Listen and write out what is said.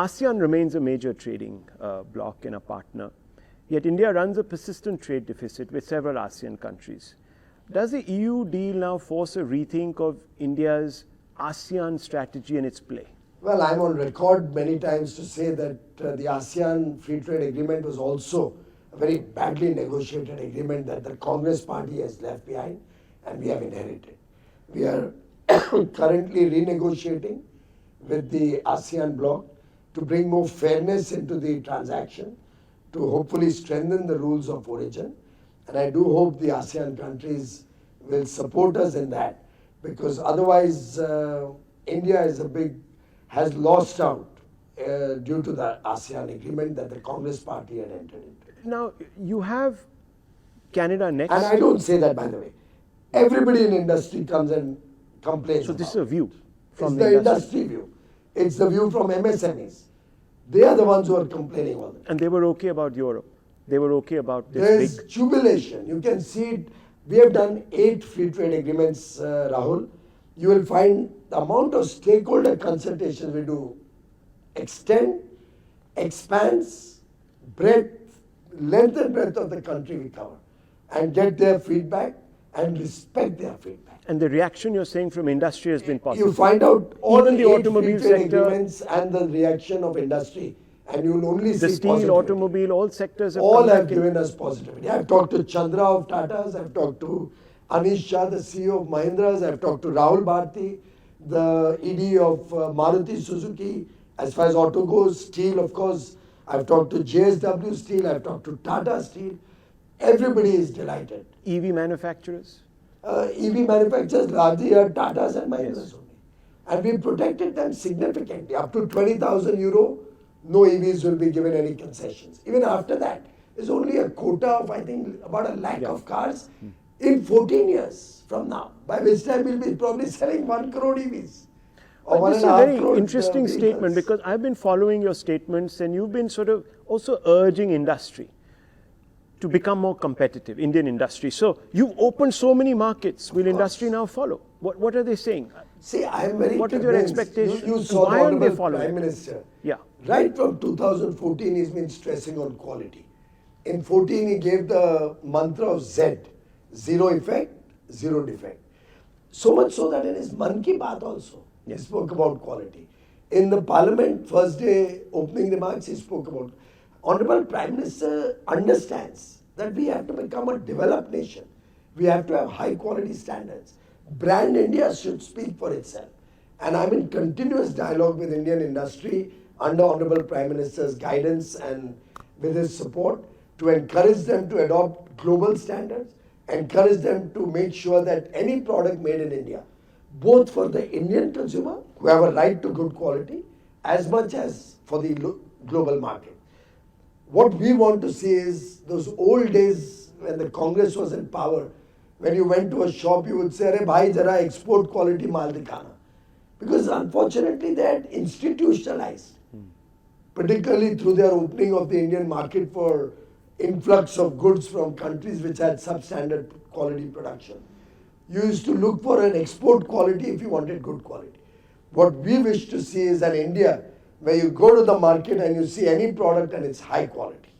ASEAN remains a major trading bloc and a partner, yet India runs a persistent trade deficit with several ASEAN countries. Does the EU deal now force a rethink of India's ASEAN strategy and its play? Well, I'm on record many times to say that the ASEAN Free Trade Agreement was also a very badly negotiated agreement that the Congress party has left behind and we have inherited. We are currently renegotiating with the ASEAN bloc to bring more fairness into the transaction, to hopefully strengthen the rules of origin. And I do hope the ASEAN countries will support us in that, because otherwise India has lost out due to the ASEAN agreement that the Congress party had entered into. Now, you have Canada next. And I don't say that, by the way. Everybody in industry comes and complains. So this is a view from the industry view. It's the view from MSMEs. They are the ones who are complaining all the time. And they were okay about Europe. They were okay about this There's big jubilation. You can see it. We have done 8 free trade agreements, Rahul. You will find the amount of stakeholder consultations we do extend, expands, length and breadth of the country we cover, and get their feedback and respect their feedback. And the reaction you're saying from industry has been positive. You find out all Even the automobile sector, agreements and the reaction of industry, and you will only see the steel, positivity. automobile, all sectors have all have given us positivity. I've talked to Chandra of Tata's, I've talked to Anish Shah, the CEO of Mahindra's, I've talked to Rahul Bharti, the ED of Maruti Suzuki. As far as auto goes, steel, of course, I've talked to JSW Steel, I've talked to Tata Steel. Everybody is delighted. EV manufacturers? EV manufacturers largely are Tata's and Mahindra's only. And we protected them significantly. Up to 20,000 euro, no EVs will be given any concessions. Even after that, there's only a quota of, I think, about 1 lakh of cars in 14 years from now. By which time we'll be probably selling 1 crore EVs. This is a very interesting statement, because I've been following your statements and you've been sort of also urging industry to become more competitive, Indian industry. So you've opened so many markets. Will industry now follow? What are they saying? See, I am very What is your expectation? You saw why the aren't they Honorable following? Prime Minister. Yeah. Right from 2014, he's been stressing on quality. In 14, he gave the mantra of Z, zero effect, zero defect. So much so that in his Mann Ki Baat also, he spoke about quality. In the Parliament, first day opening remarks, he spoke about. Honorable Prime Minister understands that we have to become a developed nation. We have to have high quality standards. Brand India should speak for itself. And I'm in continuous dialogue with Indian industry under Honorable Prime Minister's guidance and with his support to encourage them to adopt global standards, encourage them to make sure that any product made in India, both for the Indian consumer, who have a right to good quality, as much as for the global market. What we want to see is those old days when the Congress was in power, when you went to a shop, you would say, "Arey bhai, jara export quality maal dikhana." Because unfortunately they had institutionalized, particularly through their opening of the Indian market for influx of goods from countries which had substandard quality production. You used to look for an export quality if you wanted good quality. What we wish to see is an India where you go to the market and you see any product and it's high quality.